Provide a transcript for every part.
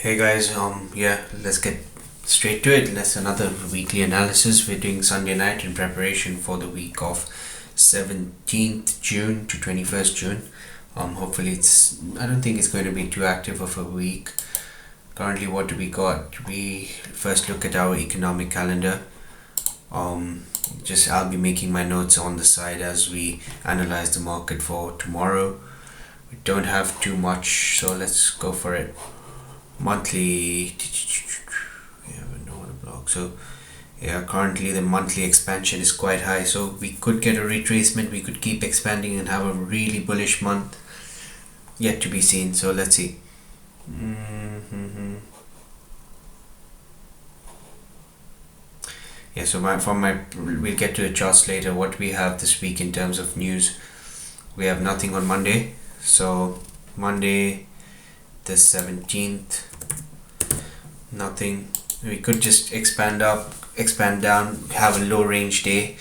Hey guys, let's get straight to it. Let's another weekly analysis. We're doing Sunday night in preparation for the week of 17th June to 21st June. Hopefully I don't think it's going to be too active of a week. Currently, what do we got? We first look at our economic calendar. I'll be making my notes on the side as we analyze the market for tomorrow. We don't have too much, so let's go for it. Monthly, currently the monthly expansion is quite high, so we could get a retracement. We could keep expanding and have a really bullish month. Yet to be seen, so let's see. We'll get to the charts later. What we have this week in terms of news, we have nothing on Monday. So Monday the 17th, nothing. We could just expand up, expand down, have a low range day.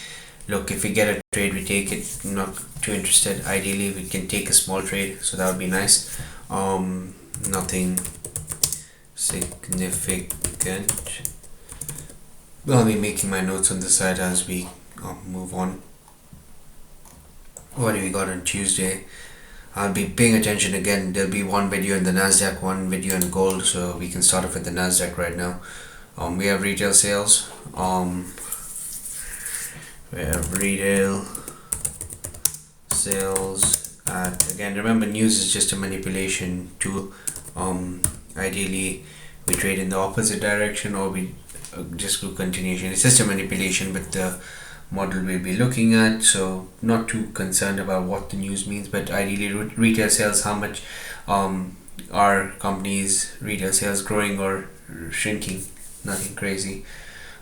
Look, if we get a trade, we take it. I'm not too interested. Ideally we can take a small trade, so that would be nice. Nothing significant. I'll be making my notes on the side as we move on. What do we got on Tuesday? I'll be paying attention again. There'll be one video in the Nasdaq, one video in gold, so we can start off with the Nasdaq right now. We have retail sales. We have retail sales at, again, remember, news is just a manipulation tool. Ideally we trade in the opposite direction, or we just do continuation. It's just a manipulation, but the model we'll be looking at, so not too concerned about what the news means, but ideally retail sales, how much are companies retail sales growing or shrinking. Nothing crazy.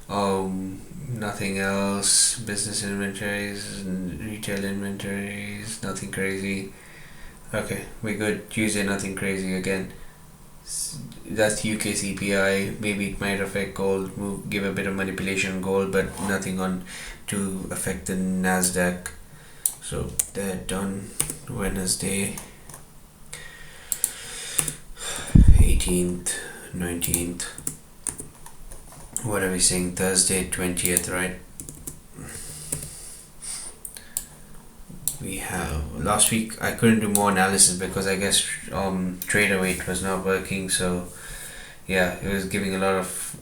Nothing else. Business inventories, retail inventories, nothing crazy. Okay, we're good. Tuesday, nothing crazy again. That's UK CPI. Maybe it might affect gold, give a bit of manipulation on gold, but nothing on to affect the Nasdaq. So they're done. Wednesday 18th, 19th. What are we saying? Thursday 20th, right? We have, last week I couldn't do more analysis because I guess trader weight was not working, so yeah, it was giving a lot of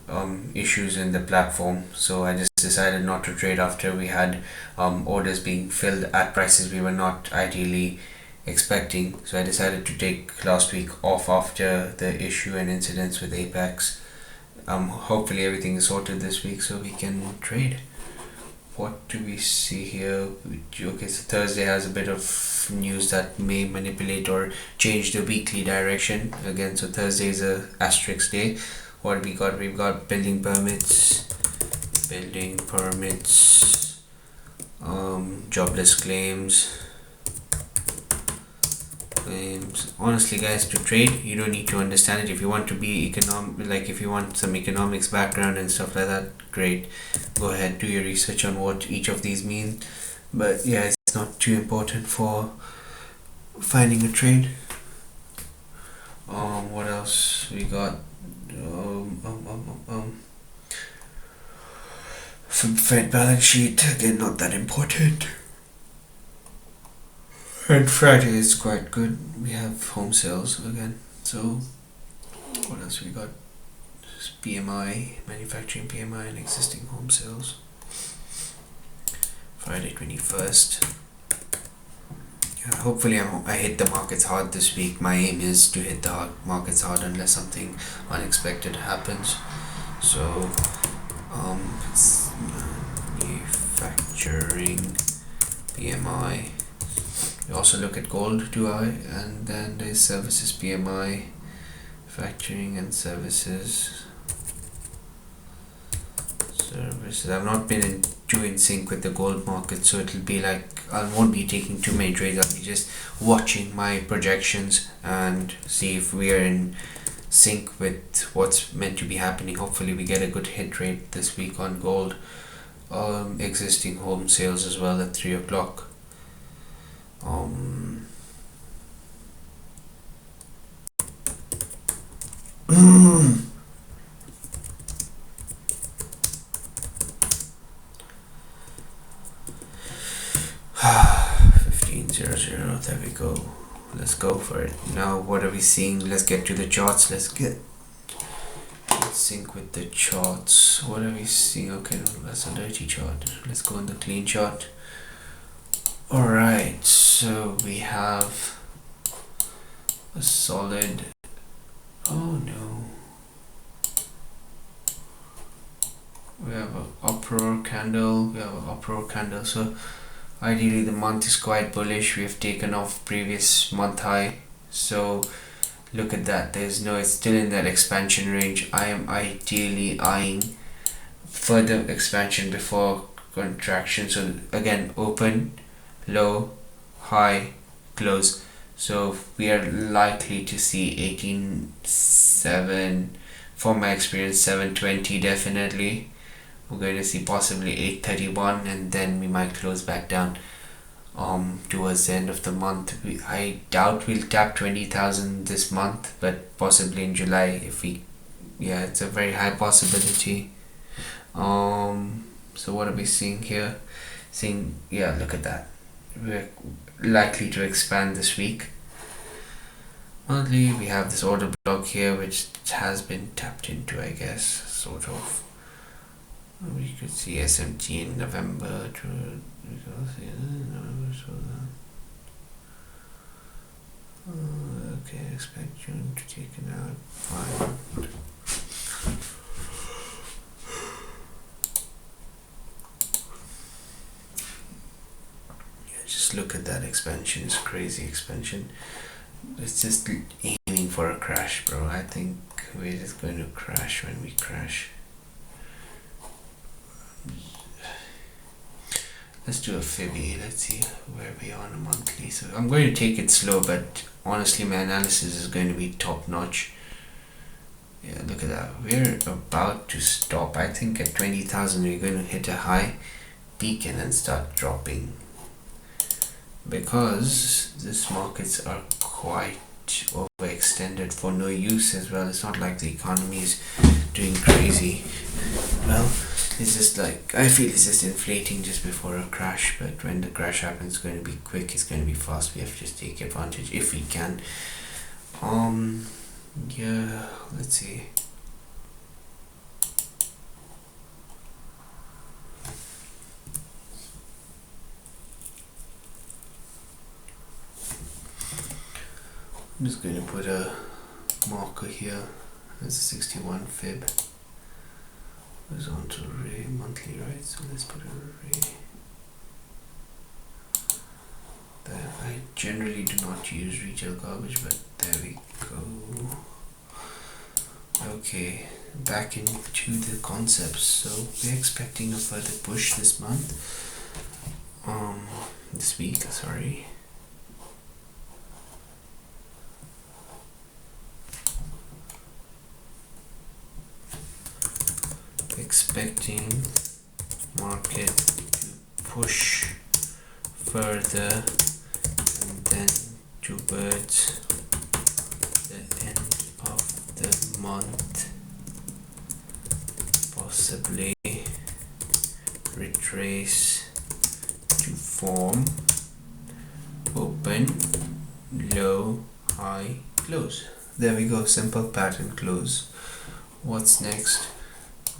issues in the platform, so I just decided not to trade after we had orders being filled at prices we were not ideally expecting. So I decided to take last week off after the issue and incidents with Apex. Hopefully everything is sorted this week so we can trade. What do we see here? Okay, so Thursday has a bit of news that may manipulate or change the weekly direction again. So Thursday is a asterisk day. What we got? We've got building permits, jobless claims. Honestly, guys, to trade you don't need to understand it. If you want to be if you want some economics background and stuff like that, great, go ahead, do your research on what each of these mean, but yeah, it's not too important for finding a trade. What else we got? Fed balance sheet, again, not that important. And Friday is quite good. We have home sales again. So what else we got? PMI, manufacturing PMI, and existing home sales. Friday 21st. Yeah, hopefully I hit the markets hard this week. My aim is to hit the markets hard unless something unexpected happens. So it's manufacturing PMI. We also look at gold, and then there's services PMI, factoring and services. I've not been too in sync with the gold market, so it'll be like I won't be taking too many trades. I'll be just watching my projections and see if we are in sync with what's meant to be happening. Hopefully we get a good hit rate this week on gold. Existing home sales as well at 3 o'clock. $15.00. There we go. Let's go for it. Now, what are we seeing? Let's get to the charts. Let's sync with the charts. What are we seeing? Okay, no, that's a dirty chart. Let's go on the clean chart. Alright, so we have a solid. Oh no. We have an uproar candle. So ideally the month is quite bullish. We have taken off previous month high. So look at that. It's still in that expansion range. I am ideally eyeing further expansion before contraction. So again, open, low, high, close. So we are likely to see 18.7, from my experience 720 definitely. We're going to see possibly 831, and then we might close back down towards the end of the month. I doubt we'll tap 20,000 this month, but possibly in July if we, it's a very high possibility. So what are we seeing here? Look at that. We're likely to expand this week. Monthly, we have this order block here which has been tapped into, I guess, sort of. We could see SMT in November okay, expect June to take it out. Fine. Just look at that expansion. It's crazy expansion. It's just aiming for a crash, bro. I think we're just going to crash when we crash. Let's do a Fibby. Let's see where we are on a monthly. So I'm going to take it slow, but honestly my analysis is going to be top notch. Yeah, look at that. We're about to stop. I think at 20,000 we're going to hit a high peak and then start dropping, because these markets are quite overextended for no use as well. It's not like the economy is doing crazy well. It's just like, I feel it's just inflating just before a crash, but when the crash happens, it's going to be quick, it's going to be fast. We have to just take advantage if we can. Let's see. I'm just going to put a marker here. That's a 61 fib. Horizontal array, monthly, right? So let's put an array. There. I generally do not use retail garbage, but there we go. Okay, back into the concepts. So we're expecting a further push this month. This week, sorry. Expecting market to push further and then towards the end of the month, possibly retrace to form open, low, high, close. There we go, simple pattern close. What's next?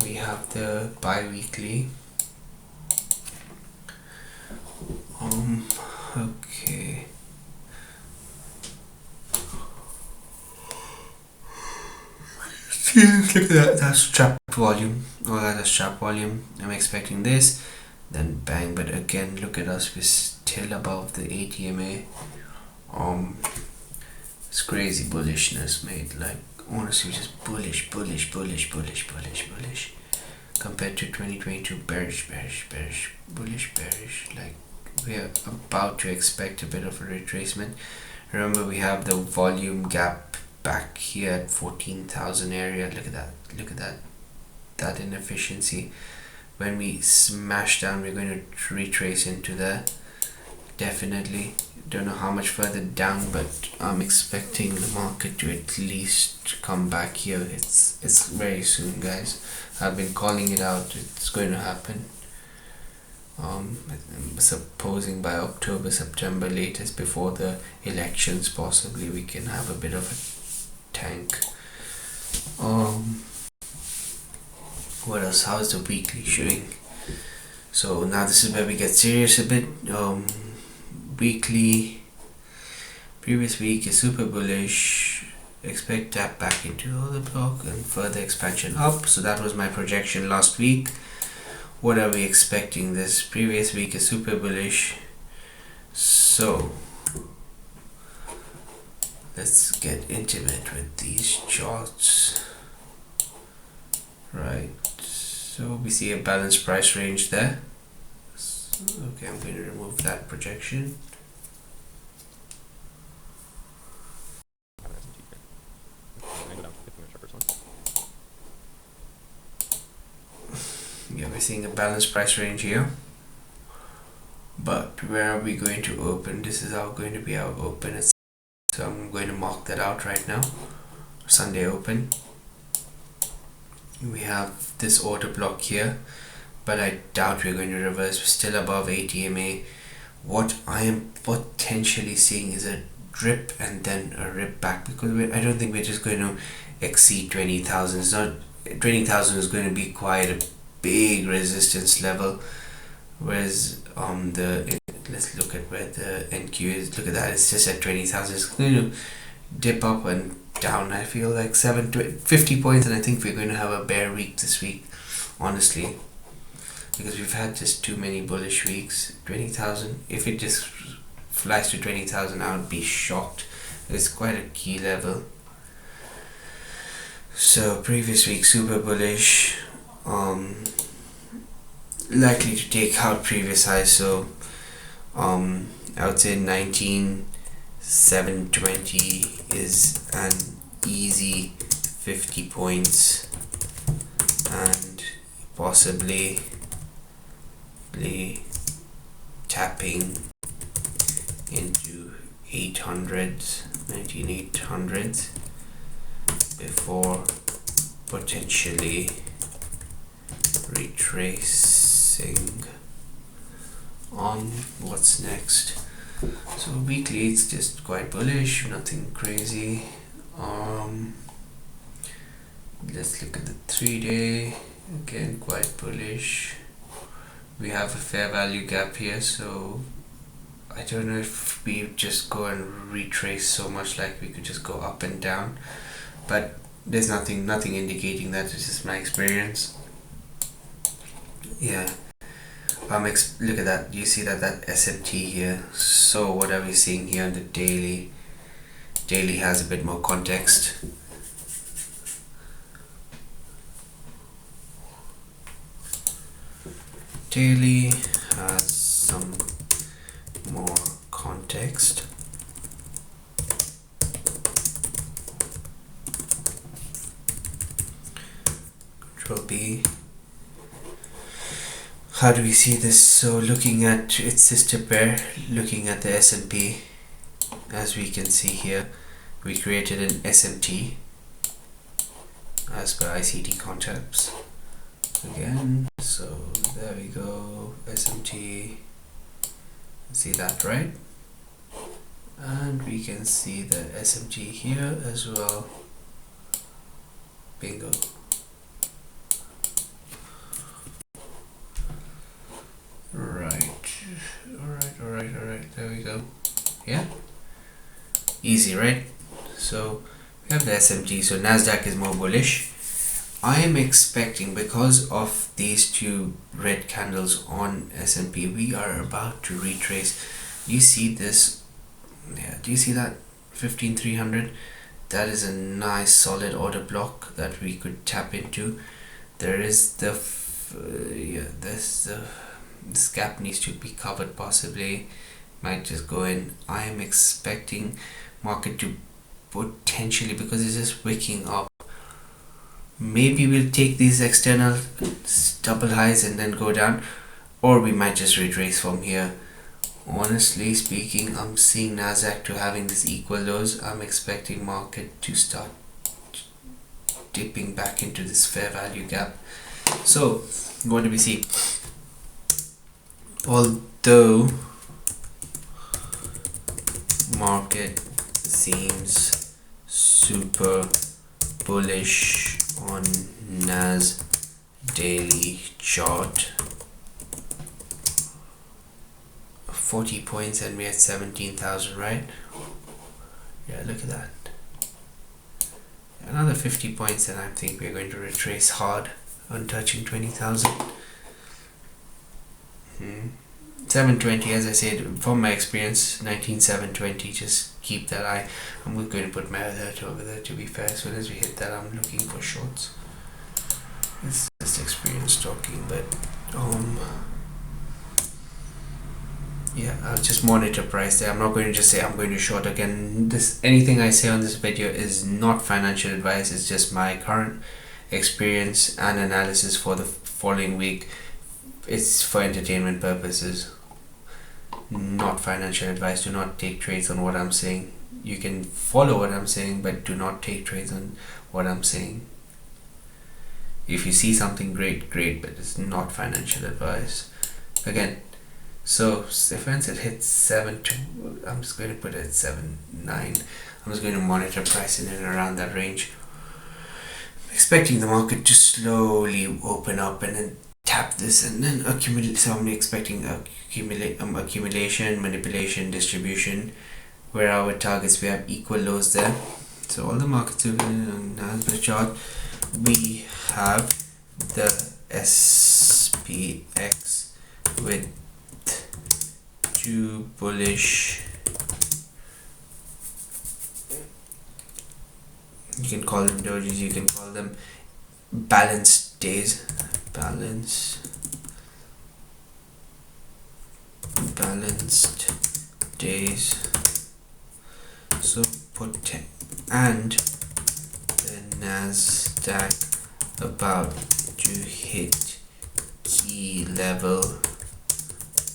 We have the bi-weekly. Okay. Look at that. That's trap volume. That's trap volume. I'm expecting this, then bang. But again, look at us. We're still above the ATMA. It's crazy bullishness, mate. Like, honestly, just bullish. Compared to 2022, bearish, bullish, bearish. Like, we are about to expect a bit of a retracement. Remember, we have the volume gap back here at 14,000 area. Look at that inefficiency. When we smash down, we're going to retrace into the definitely. Don't know how much further down, but I'm expecting the market to at least come back here. It's very soon, guys. I've been calling it out. It's going to happen. I'm supposing by October, September latest, before the elections, possibly we can have a bit of a tank. What else? How is the weekly showing? So now this is where we get serious a bit. Weekly, previous week is super bullish. Expect tap back into the block and further expansion up. So that was my projection last week. What are we expecting? This previous week is super bullish. So let's get intimate with these charts. Right. So we see a balanced price range there. Okay, I'm going to remove that projection. Yeah, we're seeing a balanced price range here. But where are we going to open? This is going to be our open. So I'm going to mark that out right now. Sunday open. We have this order block here, but I doubt we're going to reverse. We're still above 80 MA. What I am potentially seeing is a drip and then a rip back, because I don't think we're just going to exceed 20,000. It's not 20,000 is going to be quite a big resistance level, whereas let's look at where the NQ is. Look at that, it's just at 20,000. It's going to dip up and down. I feel like 50 points, and I think we're going to have a bear week this week, honestly, because we've had just too many bullish weeks. 20,000, if it just flies to 20,000, I would be shocked. It's quite a key level. So previous week super bullish, likely to take out previous highs. So I would say 19,720 is an easy 50 points, and possibly tapping into 800s, 19,800s before potentially retracing on what's next. So weekly it's just quite bullish, nothing crazy. Let's look at the 3-day. Again, quite bullish. We have a fair value gap here, so I don't know if we just go and retrace so much, like we could just go up and down, but there's nothing indicating that. It's just my experience. Yeah. Look at that. You see that SMT here. So what are we seeing here on the daily? Daily has a bit more context. Daily has some more context. Control B. How do we see this? So looking at its sister pair, looking at the S&P, as we can see here, we created an SMT as per ICT concepts again. So there we go, SMT. See that, right? And we can see the SMT here as well. Bingo. Alright, there we go. Yeah, easy, right? So we have the SMT. So Nasdaq is more bullish. I am expecting, because of these two red candles on S&P, we are about to retrace. You see this? Yeah, do you see that 15,300? That is a nice solid order block that we could tap into. There is this gap needs to be covered, possibly. Might just go in. I am expecting market to potentially, because it's just wicking up, maybe we'll take these external double highs and then go down, or we might just retrace from here honestly speaking, I'm seeing Nasdaq to having this equal lows. I'm expecting market to start dipping back into this fair value gap. So what do we see? Although market seems super bullish on Nas daily chart, 40 points and we're at 17,000, right? Yeah, look at that. Another 50 points and I think we're going to retrace hard on touching 20,000. 720, as I said, from my experience, 19720, just keep that eye. I'm going to put my alert over there, to be fair. As soon as we hit that, I'm looking for shorts. It's just experience talking, but yeah, I'll just monitor price there. I'm not going to just say I'm going to short again. Anything I say on this video is not financial advice. It's just my current experience and analysis for the following week. It's for entertainment purposes, not financial advice. Do not take trades on what I'm saying. You can follow what I'm saying, but do not take trades on what I'm saying. If you see something great, but it's not financial advice. Again, so if once it hits 7.2, I'm just going to put it at 7.9. I'm just going to monitor price in and around that range. I'm expecting the market to slowly open up and then tap this and then accumulate. So I'm expecting accumulation, manipulation, distribution. Where our targets, we have equal lows there. So all the markets are on the chart. We have the SPX with two bullish, you can call them dojis, you can call them balanced days. Balanced days. So put and the Nasdaq about to hit key level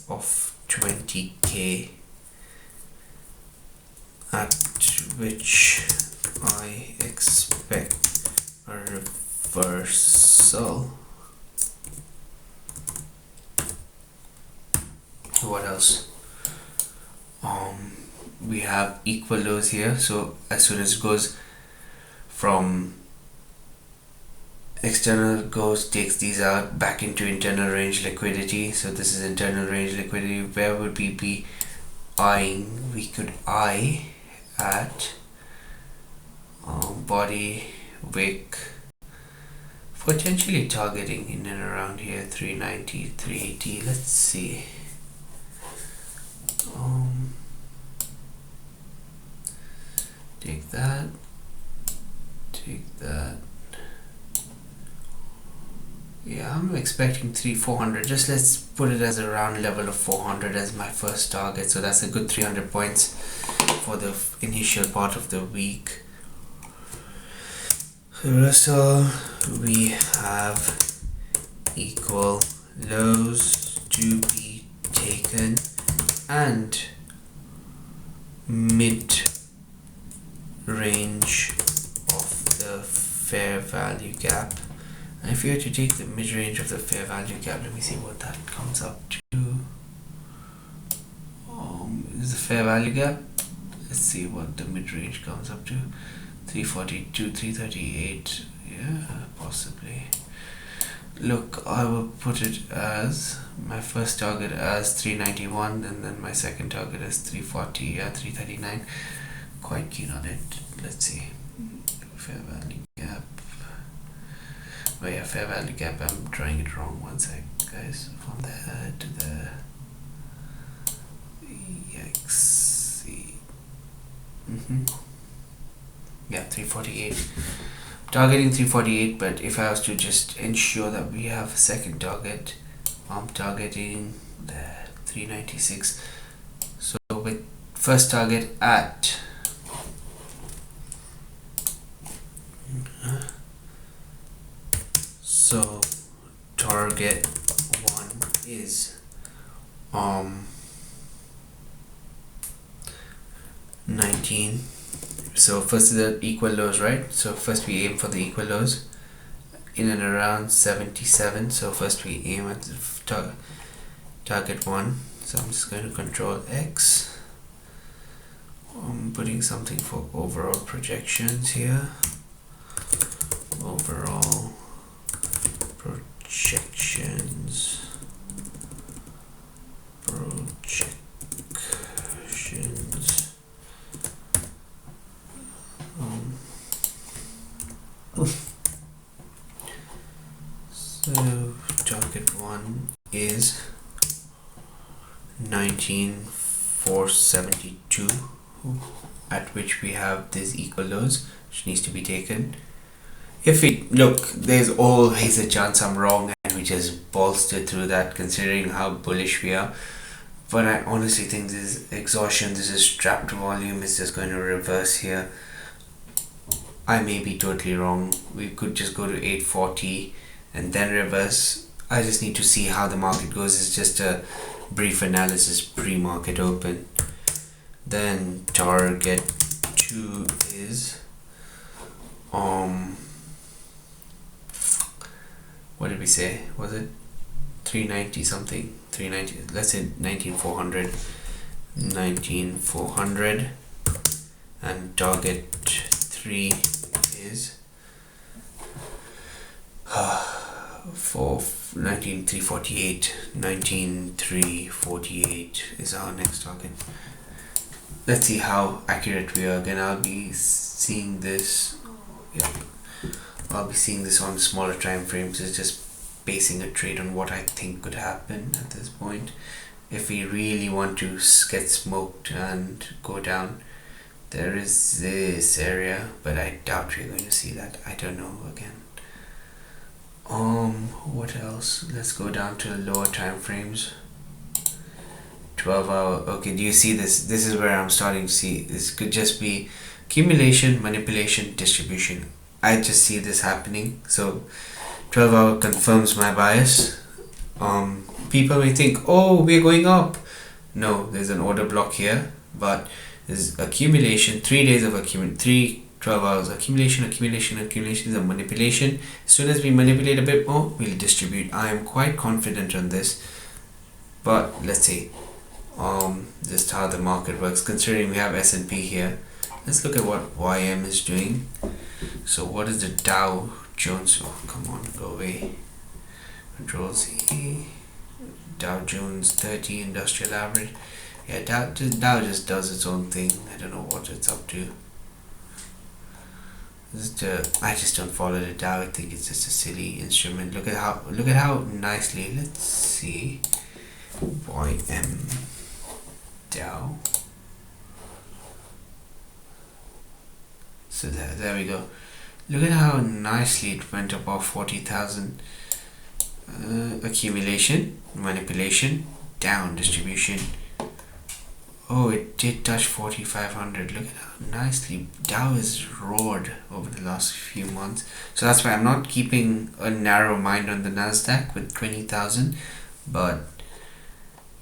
of 20k, at which I expect a reversal. What else? We have equal lows here, so as soon as it goes from external, takes these out back into internal range liquidity. So this is internal range liquidity. Where would we be eyeing? We could eye at body wick, potentially targeting in and around here, 390, 380. Let's see. Take that, yeah, I'm expecting 400. Just let's put it as a round level of 400 as my first target. So that's a good 300 points for the initial part of the week. So we have equal lows to be taken and mid range of the fair value gap. And if you were to take the mid range of the fair value gap, let me see what that comes up to. Is the fair value gap? Let's see what the mid range comes up to. 342, 338. Yeah, possibly. Look, I will put it as my first target as 391, and then my second target is 340. Yeah, 339. Quite keen on it. Let's see. Fair value gap. Oh yeah, fair value gap. I'm drawing it wrong. One sec, guys. From there to the EXC. Yeah, 348. Targeting 348, but if I was to just ensure that we have a second target, I'm targeting the 396. So with first target at so target 1 is 19. So first is the equal lows, right? So first we aim for the equal lows in and around 77. So first we aim at the target 1. So I'm just going to control X. I'm putting something for overall projections here. Overall projections. So target 1 is 19,472, at which we have these equal lows which needs to be taken. If we look, there's always a chance I'm wrong and we just bolster through that considering how bullish we are. But I honestly think this is exhaustion, this is trapped volume, is just going to reverse here. I may be totally wrong. We could just go to 840 and then reverse. I just need to see how the market goes. It's just a brief analysis pre-market open. Then target 2 is what did we say? Was it 390 something? 390. Let's say 19,400. 19,400. And target 3 is for 19,348. 19,348 is our next target. Let's see how accurate we are. Again, I'll be seeing this. Yeah, I'll be seeing this on smaller time frames. It's just basing a trade on what I think could happen at this point. If we really want to get smoked and go down, there is this area, but I doubt we're going to see that. I don't know again. What else? Let's go down to lower time frames. 12 hour. Okay, do you see this? This is where I'm starting to see this could just be accumulation, manipulation, distribution. I just see this happening. So 12 hour confirms my bias. People may think, oh, we're going up. No, there's an order block here, but there's accumulation, 3 days of accumulation, 12 hours, accumulation is a manipulation. As soon as we manipulate a bit more, we'll distribute. I am quite confident on this, but let's see just how the market works, considering we have S&P here. Let's look at what YM is doing. So what is the Dow Jones? Oh, come on, go away. Control Z. Dow Jones 30 industrial average. Yeah, Dow just does its own thing. I don't know what it's up to. I just don't follow the Dow. I think it's just a silly instrument. Look at how nicely. Let's see. YM Dow. So there we go. Look at how nicely it went above 40,000. Accumulation, manipulation, down, distribution. Oh, it did touch 4,500. Look at how nicely Dow has roared over the last few months. So that's why I'm not keeping a narrow mind on the Nasdaq with 20,000. But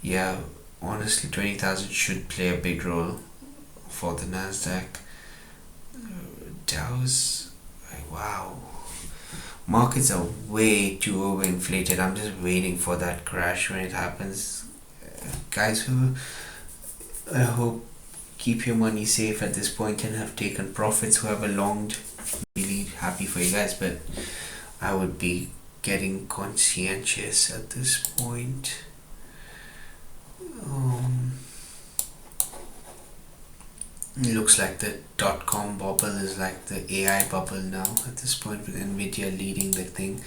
yeah, honestly, 20,000 should play a big role for the Nasdaq. Dow's like, wow. Markets are way too overinflated. I'm just waiting for that crash when it happens. Guys who I hope keep your money safe at this point and have taken profits, whoever longed, really happy for you guys, but I would be getting conscientious at this point. It looks like the .com bubble is like the AI bubble now at this point, with Nvidia leading the thing.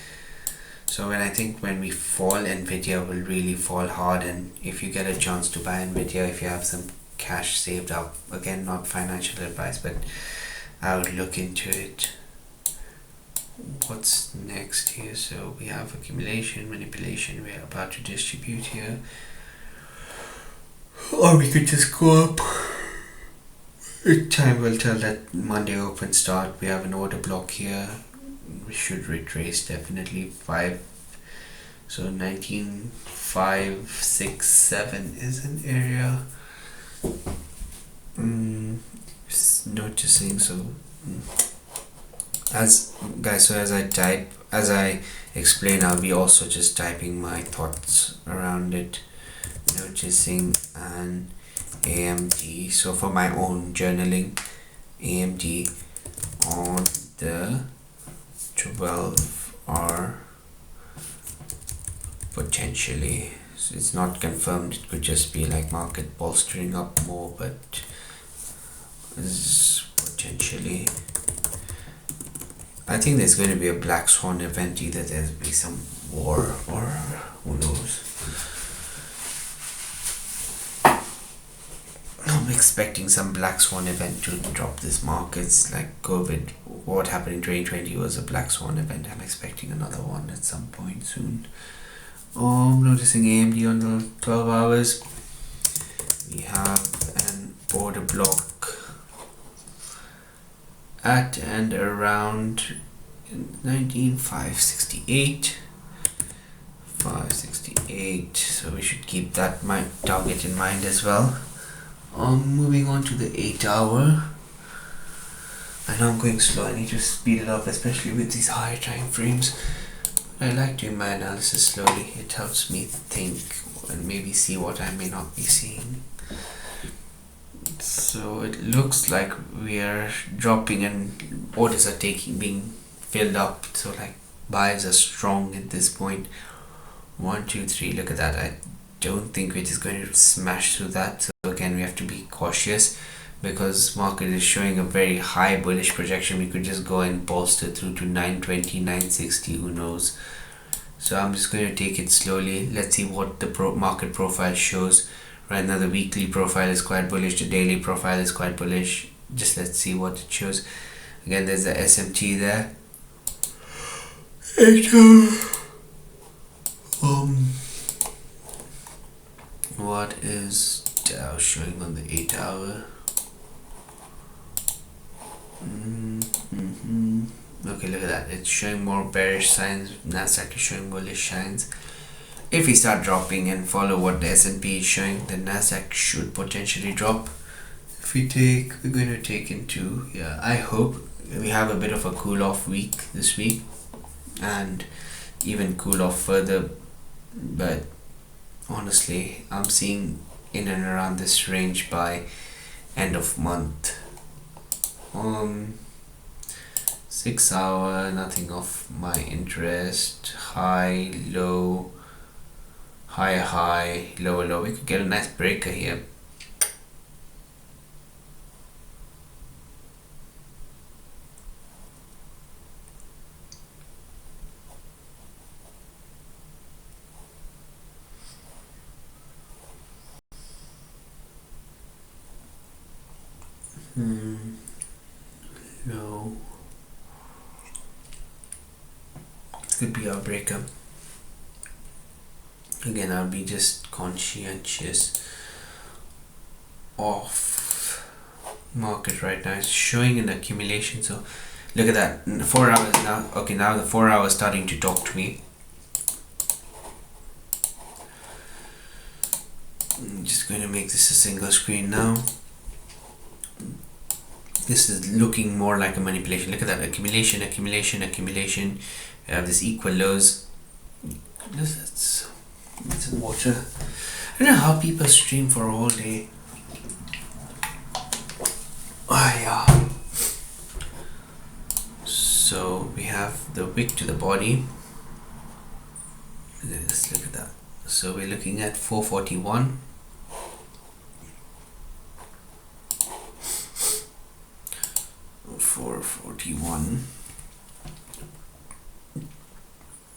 So when we fall, Nvidia will really fall hard. And if you get a chance to buy Nvidia, if you have some cash saved up, again, not financial advice, but I would look into it. What's next here? So we have accumulation, manipulation. We're about to distribute here, or we could just go up. Time will tell. That Monday open start. We have an order block here. We should retrace definitely 5. So 19,567 is an area. just noticing. So as I explain, I'll be also just typing my thoughts around it, noticing an AMD. So for my own journaling, AMD on the 12-hour potentially. So it's not confirmed, it could just be like market bolstering up more, but is potentially. I think there's going to be a black swan event, either there'll be some war or who knows. I'm expecting some black swan event to drop this markets, like COVID. What happened in 2020 was a black swan event. I'm expecting another one at some point soon. I'm noticing AMD on the 12 hours. We have an order block at and around 568, so we should keep that target in mind as well. Moving on to the 8 hour. I know I'm going slow, I need to speed it up, especially with these higher time frames. I like doing my analysis slowly. It helps me think and maybe see what I may not be seeing. So it looks like we are dropping and orders are being filled up. So like buyers are strong at this point. 1, 2, 3. Look at that. I don't think we're just going to smash through that. So again, we have to be cautious because market is showing a very high bullish projection. We could just go and bolster through to 920, 960. Who knows? So I'm just going to take it slowly. Let's see what the market profile shows. Right now the weekly profile is quite bullish, the daily profile is quite bullish. Just let's see what it shows. Again, there's the SMT there. What is Dow showing on the 8 hour? Okay, look at that. It's showing more bearish signs. Nasdaq is showing bullish signs. If we start dropping and follow what the S&P is showing, then Nasdaq should potentially drop. If we're going to take into, I hope we have a bit of a cool off week this week and even cool off further, but honestly I'm seeing in and around this range by end of month. 6 hour, nothing of my interest. High, low, high, high, lower, low. We could get a nice breaker here. No. This could be our breaker. Again, I'll be just conscientious of market right now. It's showing an accumulation. So look at that. 4 hours now. Okay, now the 4 hours starting to talk to me. I'm just going to make this a single screen now. This is looking more like a manipulation. Look at that. Accumulation, accumulation, accumulation. We have this equal lows. Let's water. I don't know how people stream for a whole day. Yeah. So we have the wick to the body. Let's look at that. So we're looking at 441.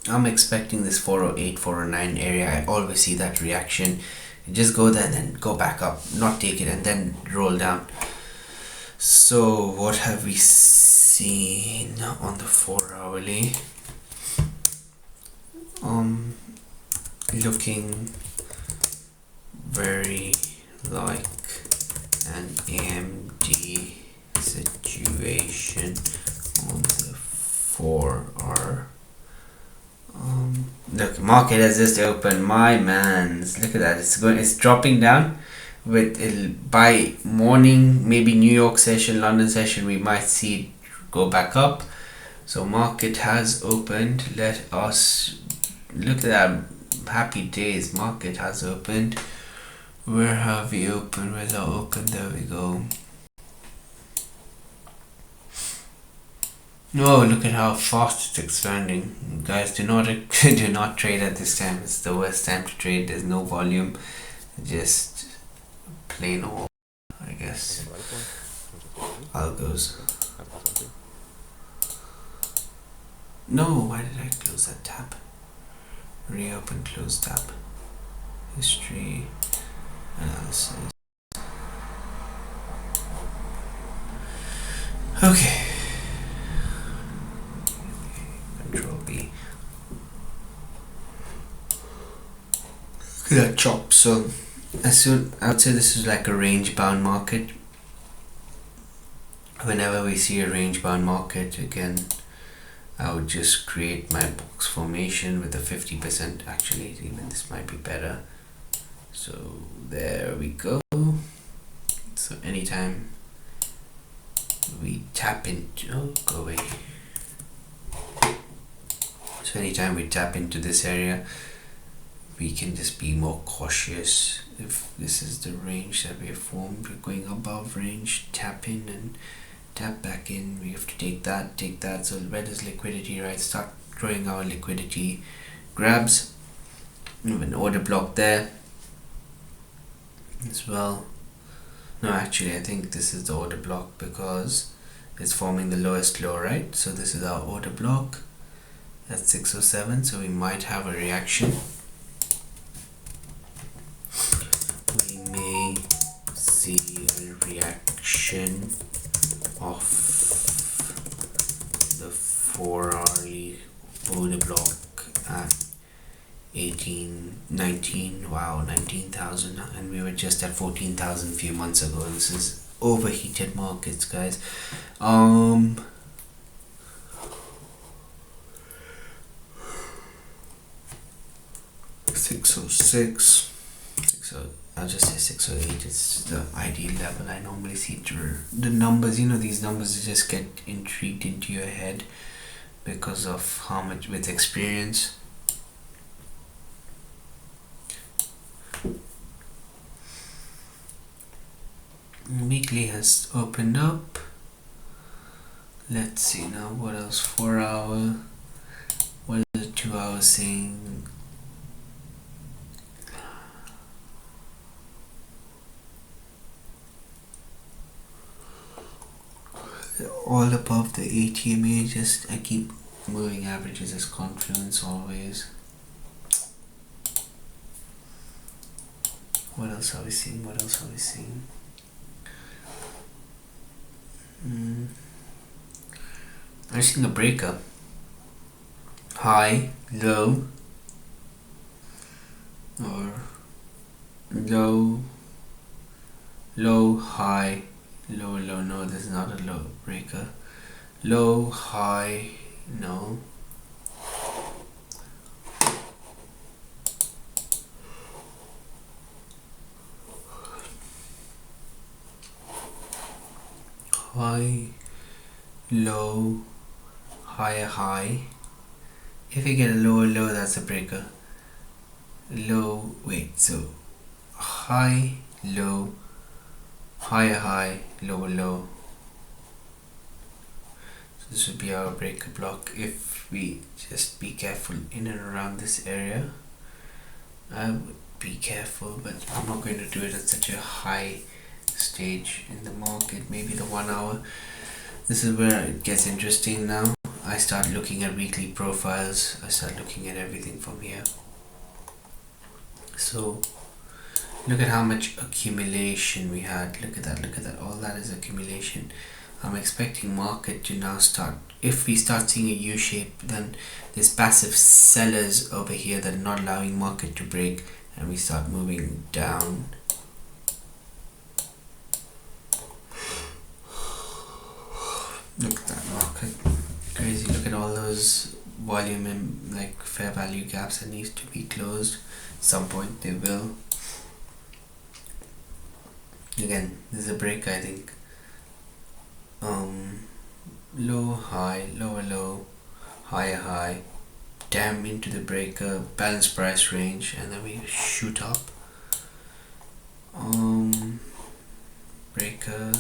I'm expecting this 408, 409 area. I always see that reaction. You just go there and then go back up, not take it and then roll down. So what have we seen on the 4 hourly? Looking very like an AMD situation on the 4R. Look, market has just opened. My mans, look at that. It's dropping down. with by morning, maybe New York session, London session, we might see it go back up. So market has opened. Let us look at that. Happy days. Market has opened. Where have we opened? Where's our open? There we go. Oh, look at how fast it's expanding. Guys, do not do not trade at this time. It's the worst time to trade. There's no volume. Just plain old, I guess. Algos. No, why did I close that tab? Reopen, close tab. History, analysis. Okay. Control B. Look at that chop. So, I would say this is like a range bound market. Whenever we see a range bound market, again, I would just create my box formation with a 50%. Actually, even this might be better. So there we go. So anytime we tap into, go away. So anytime we tap into this area, we can just be more cautious. If this is the range that we have formed, we're going above range, tap in and tap back in. We have to take that. So where does liquidity, right? Start drawing our liquidity grabs. We have an order block there as well. No, actually, I think this is the order block because it's forming the lowest low, right? So this is our order block at 607. So we might have a reaction. We may see a reaction of the 4-hourly order block at 19, wow, 19,000, and we were just at 14,000 a few months ago. This is overheated markets, guys. 606, I'll just say 608. It's the ideal level. I normally see the numbers, these numbers just get intrigued into your head because of how much, with experience. Weekly has opened up. Let's see now what else. 4 hour. What is the 2 hour saying? All above the ATMA. Just I keep moving averages as confluence always. What else are we seeing? I'm seeing a breakup. High, low, or low, high, low. No, this is not a low breaker. Low, high, no. High, low, higher, high. If you get a lower low, that's a breaker. Low, so high, low, higher, high, lower low. So this would be our breaker block. If we just be careful in and around this area, I would be careful, but I'm not going to do it at such a high stage in the market. Maybe the 1 hour. This is where it gets interesting now. I start looking at weekly profiles. I start looking at everything from here. So look at how much accumulation we had. Look at that. All that is accumulation. I'm expecting market to now start. If we start seeing a U shape, then there's passive sellers over here that are not allowing market to break, and we start moving down. Look at that market. Crazy. Look at all those volume and like fair value gaps that needs to be closed. At some point they will. Again, this is a break, I think. Low, high, lower, low, higher, high, damn into the breaker, balance price range, and then we shoot up. Breaker,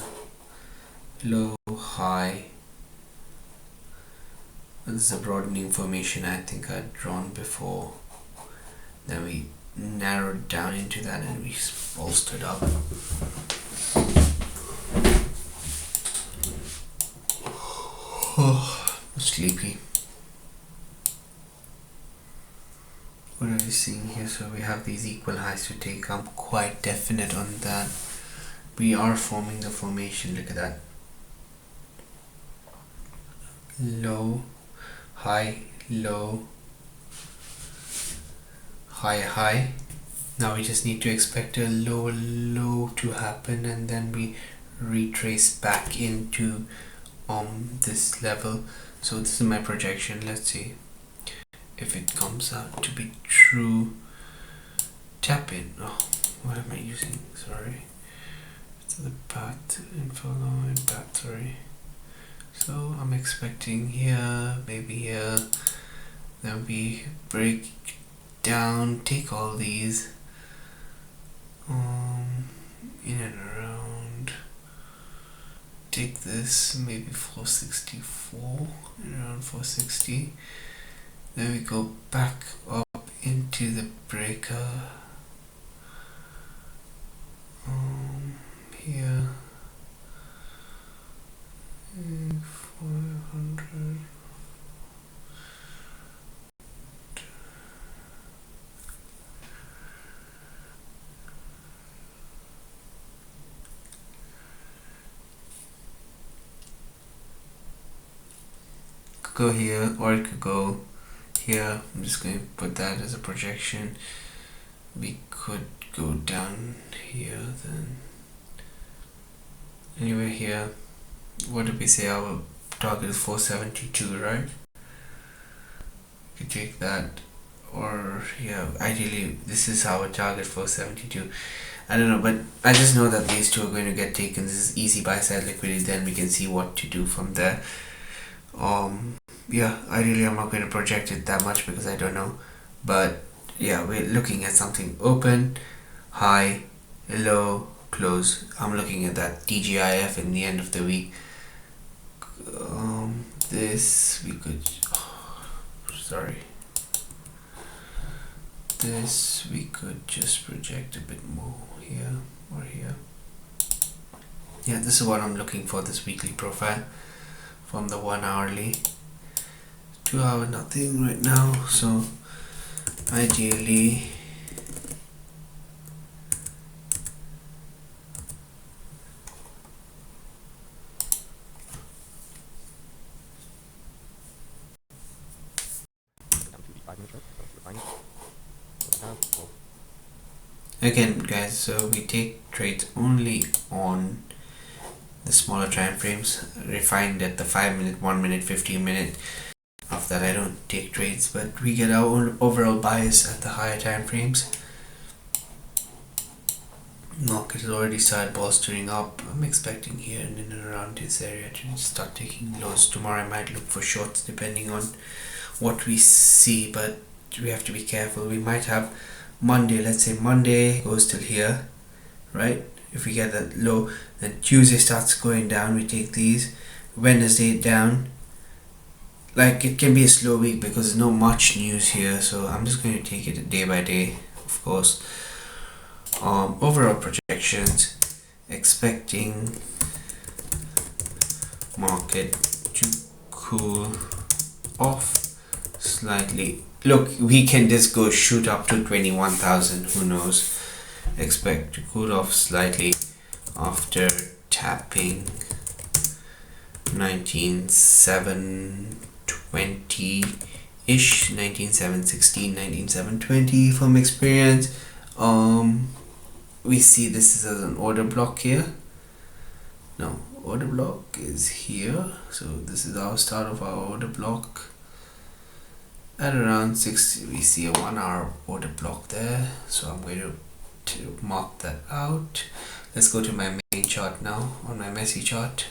low, high. This is a broadening formation I think I'd drawn before. Then we narrowed down into that and we bolstered up. Oh, I'm sleepy. What are we seeing here? So we have these equal highs to take. I'm quite definite on that. We are forming the formation. Look at that. Low, high, low, high, high. Now we just need to expect a lower low to happen, and then we retrace back into this level. So this is my projection. Let's see if it comes out to be true. Tap in. Oh, what am I using? Sorry. It's the path info line path. Sorry. So I'm expecting here, maybe here. Then we break down, take all these in and around. Take this, maybe 464, and around 460. Then we go back up into the breaker. Here. 500. Could go here, or it could go here. I'm just going to put that as a projection. We could go down here then. Anyway, here, what did we say? Our target is 472, right? We could take that, or yeah, ideally this is our target, 472. I don't know, but I just know that these two are going to get taken. This is easy buy side liquidity, then we can see what to do from there. Yeah, ideally I'm not going to project it that much because I don't know, but yeah, we're looking at something open, high, low, close. I'm looking at that TGIF in the end of the week. This we could this we could just project a bit more here or here. Yeah, this is what I'm looking for, this weekly profile from the 1 hourly. 2 hour nothing right now, so ideally again guys, so we take trades only on the smaller time frames, refined at the 5 minute, 1 minute, 15 minute. After that I don't take trades, but we get our overall bias at the higher time frames. Market has already started bolstering up. I'm expecting here and in and around this area to start taking lows. Tomorrow I might look for shorts depending on what we see, but we have to be careful. We might have Monday, let's say Monday goes till here, right? If we get that low, then Tuesday starts going down, we take these. Wednesday down. Like, it can be a slow week because there's not much news here, so I'm just going to take it day by day, of course. Overall projections, expecting market to cool off slightly. Look, we can just go shoot up to 21,000, who knows. Expect to cool off slightly after tapping 19,720 ish, 19,716, 19,720 from experience. We see this as an order block here. No, order block is here, so this is our start of our order block. At around 60 we see a 1 hour order block there, so I'm going to mark that out. Let's go to my main chart now, on my messy chart.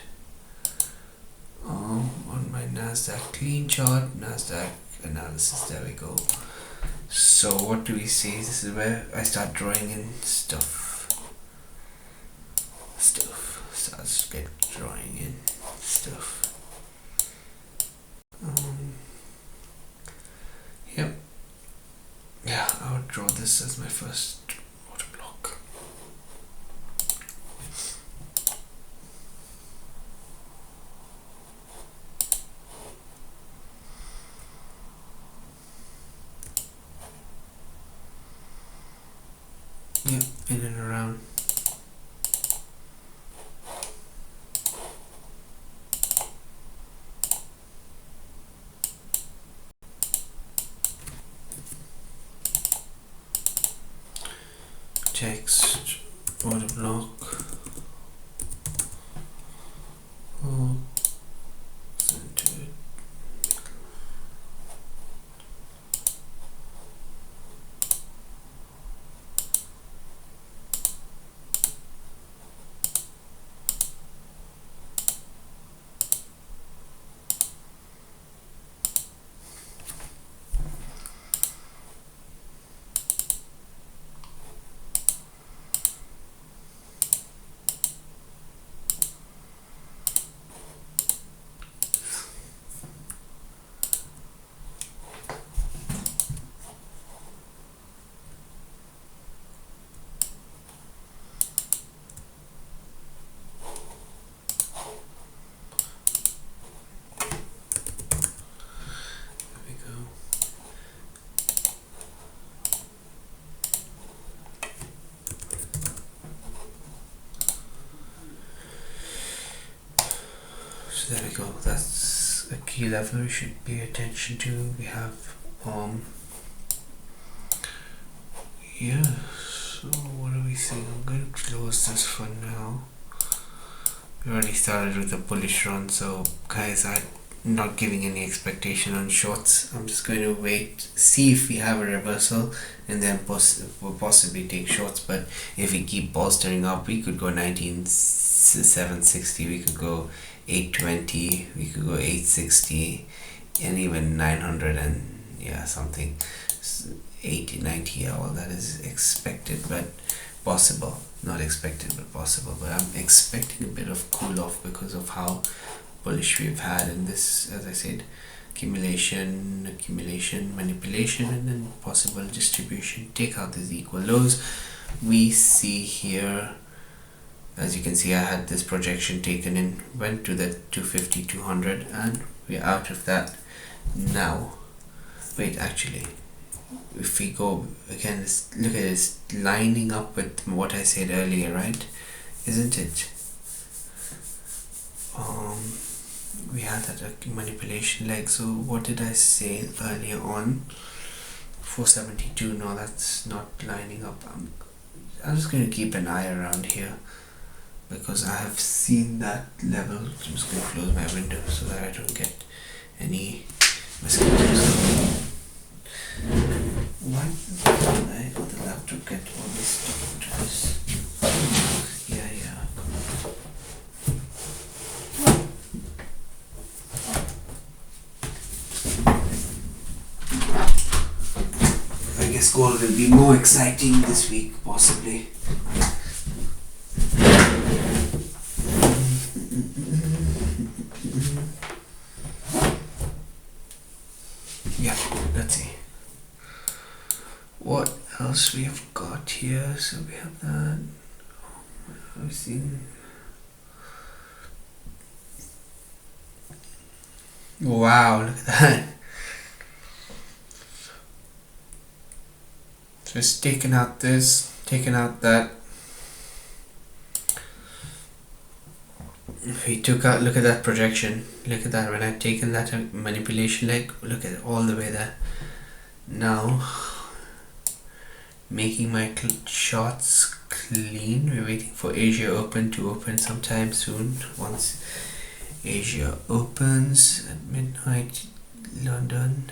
On my Nasdaq clean chart, Nasdaq analysis, there we go. So what do we see? This is where I start drawing in stuff. Starts get drawing in stuff. Yep. Yeah, I would draw this as my first order block. Yep, in and around. Text, order block, center. So there we go. That's a key level we should pay attention to. We have yeah, so what are we saying? I'm going to close this for now. We already started with a bullish run, so guys, I'm not giving any expectation on shorts. I'm just going to wait, see if we have a reversal, and then we'll possibly take shorts. But if we keep bolstering up, we could go 19,760, we could go 820, we could go 860, and even 900 and yeah, something 80, 90. Yeah, well, that is expected but possible. Not expected but possible. But I'm expecting a bit of cool off because of how bullish we've had in this, as I said, accumulation, manipulation, and then possible distribution. Take out these equal lows. We see here, as you can see, I had this projection taken in, went to the 250, 200, and we're out of that now. Wait, actually, if we go again, look at it, it's lining up with what I said earlier, right? Isn't it? We had that manipulation leg. So what did I say earlier on? 472. No, that's not lining up. I'm just going to keep an eye around here because I have seen that level. I'm just going to close my window so that I don't get any mosquitoes. Why did I on the laptop get all this stuff into this? Yeah. I guess gold will be more exciting this week, possibly. Yeah, let's see. What else we have got here? So we have that. I've seen. Wow, look at that. Just taking out this, taking out that. If we took out, look at that projection. Look at that. When I've taken that manipulation leg, look at it all the way there. Now, making my shots clean. We're waiting for Asia Open to open sometime soon. Once Asia opens at midnight, London.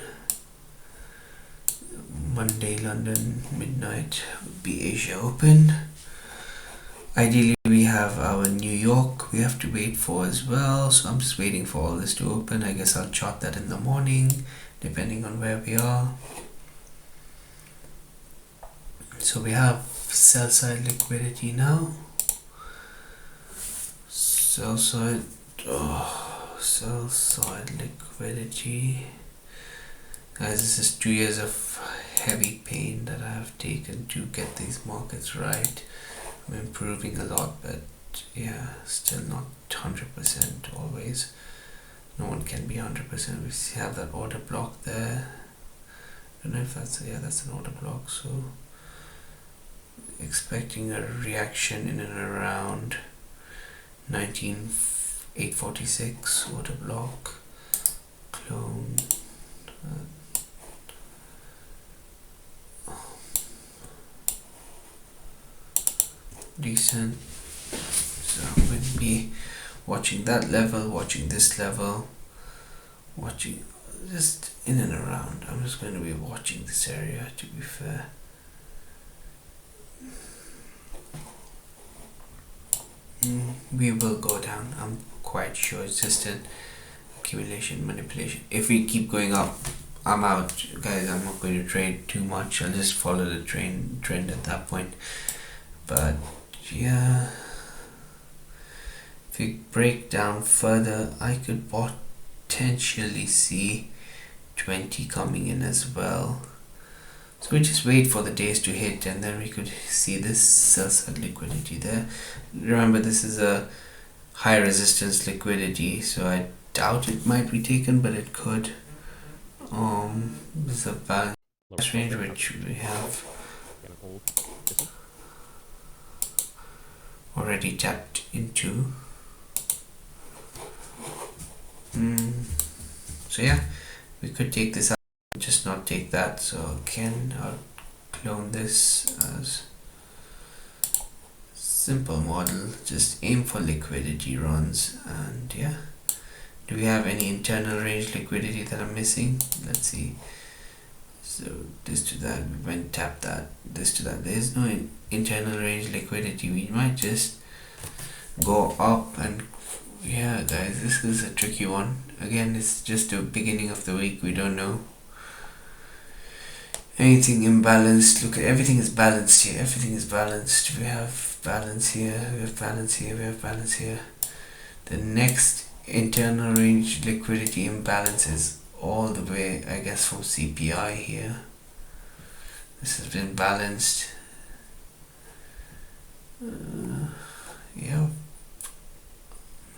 Monday, London, midnight would be Asia Open. ideally we have our New York we have to wait for as well, so I'm just waiting for all this to open. I guess I'll chart that in the morning depending on where we are. So we have sell side liquidity now. Sell side liquidity. Guys, this is 2 years of heavy pain that I have taken to get these markets right. I'm improving a lot, but yeah, still not 100% always. No one can be 100%. We have that order block there. I don't know if that's an order block. So expecting a reaction in and around 19846 order block. Clone. Decent. So I'm going to be watching that level, watching this level, watching just in and around. I'm just going to be watching this area, to be fair. We will go down, I'm quite sure. It's just an accumulation, manipulation. If we keep going up, I'm out, guys. I'm not going to trade too much. I'll just follow the trend at that point. But yeah, if we break down further, I could potentially see 20 coming in as well. So we just wait for the days to hit, and then we could see this sell side liquidity there. Remember, this is a high resistance liquidity, so I doubt it might be taken, but it could. This is a balance range which we have already tapped into. So yeah, we could take this out, just not take that. So again, I'll clone this as simple model. Just aim for liquidity runs, and yeah. Do we have any internal range liquidity that I'm missing? Let's see. So this to that, we went tap that, this to that. There is no internal range liquidity. We might just go up, and yeah, guys, this is a tricky one. Again, it's just the beginning of the week. We don't know anything imbalanced. Look at everything is balanced here. Everything is balanced. We have balance here. We have balance here. We have balance here. The next internal range liquidity imbalance is all the way, I guess, from CPI here. This has been balanced. Yeah,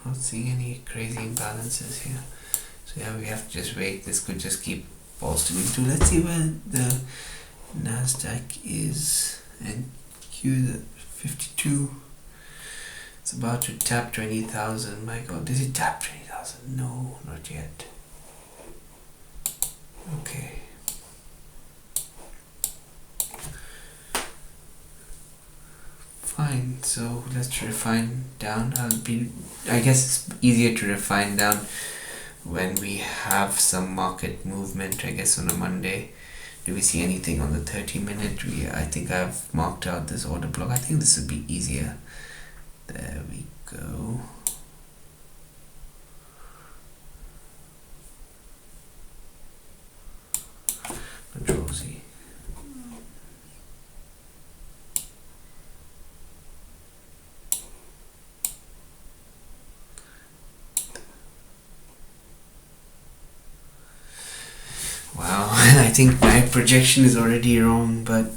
not seeing any crazy imbalances here. So yeah, we have to just wait. This could just keep bolstering too. Let's see where the Nasdaq is. NQ 52. It's about to tap 20,000. My god, did it tap 20,000? No, not yet. Okay. Fine, so let's refine down. I guess it's easier to refine down when we have some market movement, I guess, on a Monday. Do we see anything on the 30-minute? I think I've marked out this order block. I think this would be easier. There we go. Control Z. Wow, I think my projection is already wrong, but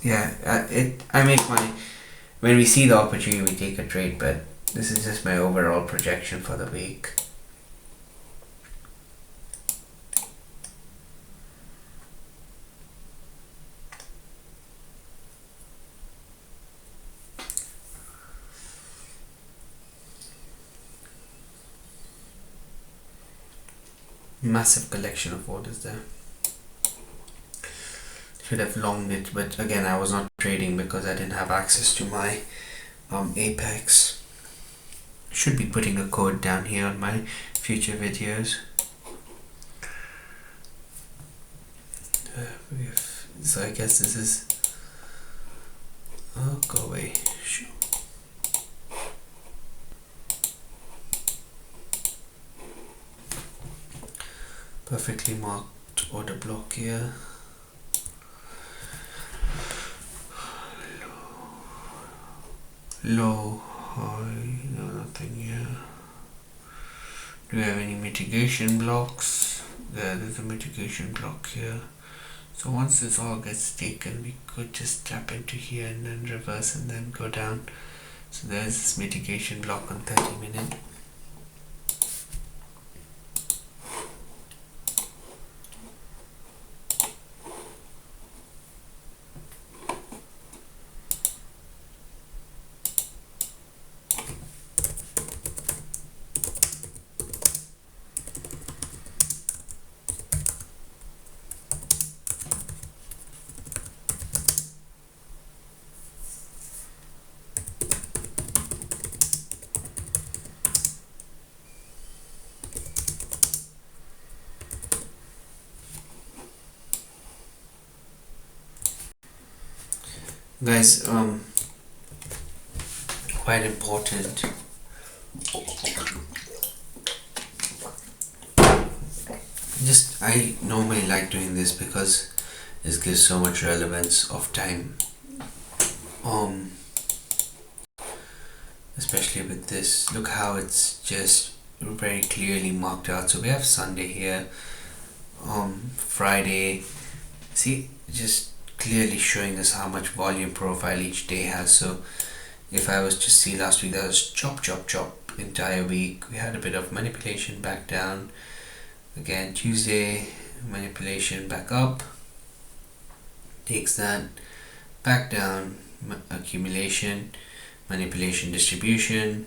yeah, when we see the opportunity, we take a trade, but this is just my overall projection for the week. Massive collection of orders there. Should have longed it, but again, I was not trading because I didn't have access to my Apex. Should be putting a code down here on my future videos. So I guess this is, oh, go away. perfectly marked order block here. Low, high, no, nothing here. Do we have any mitigation blocks? There's a mitigation block here. So once this all gets taken, we could just tap into here and then reverse and then go down. So there's this mitigation block on 30-minute. Guys, quite important. I normally like doing this because this gives so much relevance of time. Especially with this, look how it's just very clearly marked out. So we have Sunday here, Friday. See, just clearly showing us how much volume profile each day has. So if I was to see last week, that was chop entire week. We had a bit of manipulation back down. Again, Tuesday, manipulation back up. Takes that back down, accumulation, manipulation, distribution,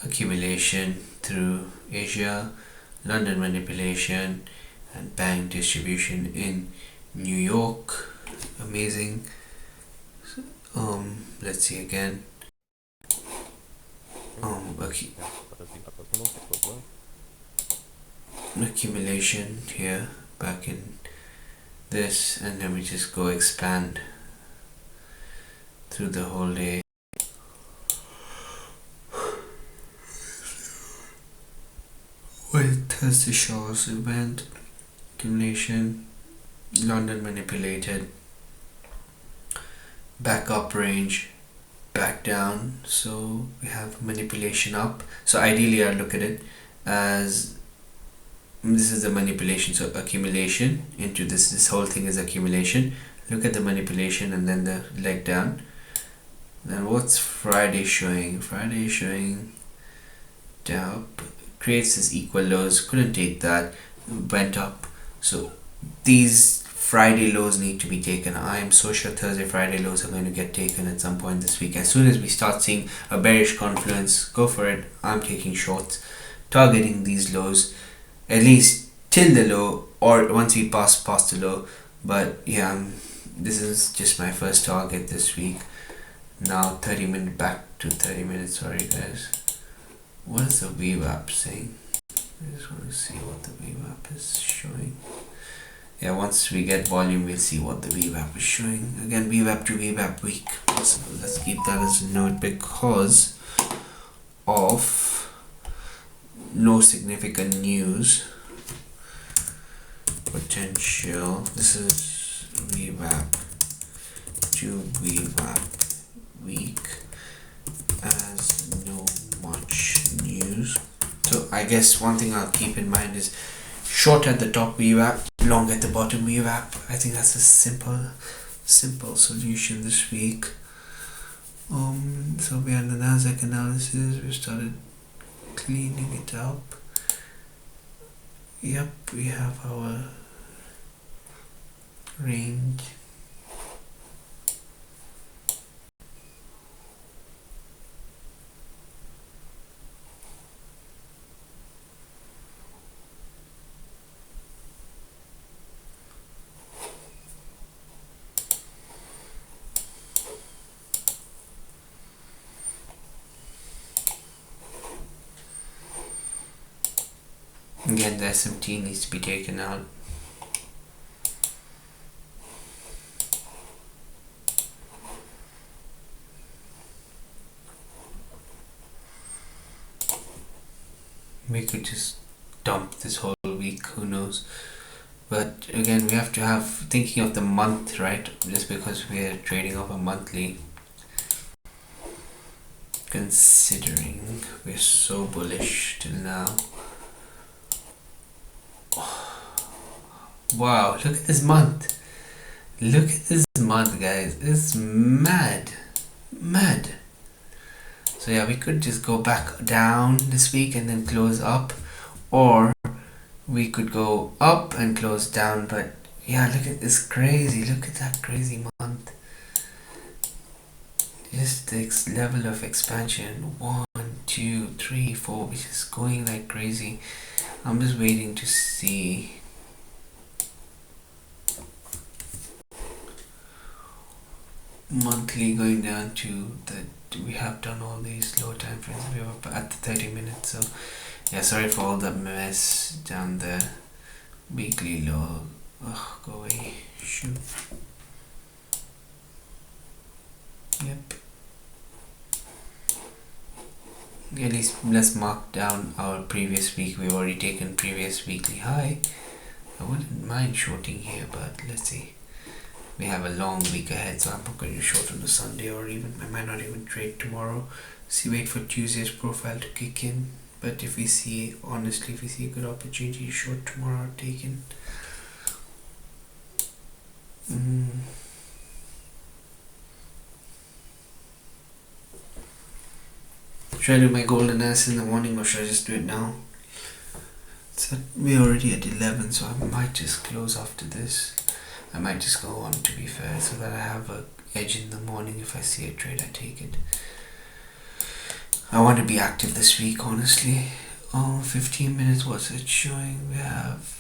accumulation through Asia, London manipulation, and bang, distribution in New York. Amazing. Let's see again. Accumulation here, back in this, and then we just go expand through the whole day. With Thursday shows event, accumulation, London manipulated, back up range, back down. So we have manipulation up. So ideally I look at it as this is the manipulation, so accumulation into this whole thing is accumulation. Look at the manipulation and then the leg down. Then what's Friday showing? Friday is showing down, creates this equal lows, couldn't take that, went up. So these Friday lows need to be taken. I am so sure Thursday, Friday lows are going to get taken at some point this week. As soon as we start seeing a bearish confluence, go for it. I'm taking shorts, targeting these lows, at least till the low, or once we pass the low. But yeah, this is just my first target this week. Now 30-minute, back to 30 minutes. Sorry guys, what is the VWAP saying? I just want to see what the VWAP is showing. Yeah, once we get volume, we'll see what the VWAP is showing. Again, VWAP to VWAP week. So let's keep that as a note because of no significant news. Potential. This is VWAP to VWAP week as no much news. So I guess one thing I'll keep in mind is short at the top VWAP, long at the bottom VWAP. I think that's a simple solution this week. So we had the Nasdaq analysis. We started cleaning it up. Yep, we have our range. Again, the SMT needs to be taken out. We could just dump this whole week, who knows. But again, we have to have thinking of the month, right? Just because we are trading off a monthly, considering we're so bullish till now. Wow, look at this month. Look at this month, guys. It's mad. Mad. So yeah, we could just go back down this week and then close up, or we could go up and close down. But yeah, look at this crazy. Look at that crazy month. Just this level of expansion. 1, 2, 3, 4, which is going like crazy. I'm just waiting to see. Monthly going down to the, we have done all these low time frames. We were at the 30 minutes. So yeah, sorry for all that mess down there. Weekly low. Ugh, go away. Shoot. Yep. At least let's mark down our previous week. We've already taken previous weekly high. I wouldn't mind shorting here, but let's see. We have a long week ahead, so I'm not going to short on the Sunday, or even I might not even trade tomorrow. See, wait for Tuesday's profile to kick in. But if we see, honestly, if we see a good opportunity to short tomorrow, I'll take it. Should I do my gold analysis in the morning, or should I just do it now? So we're already at 11, so I might just close after this. I might just go on, to be fair, so that I have a edge in the morning. If I see a trade, I take it. I want to be active this week, honestly. 15 minutes, what's it showing? We have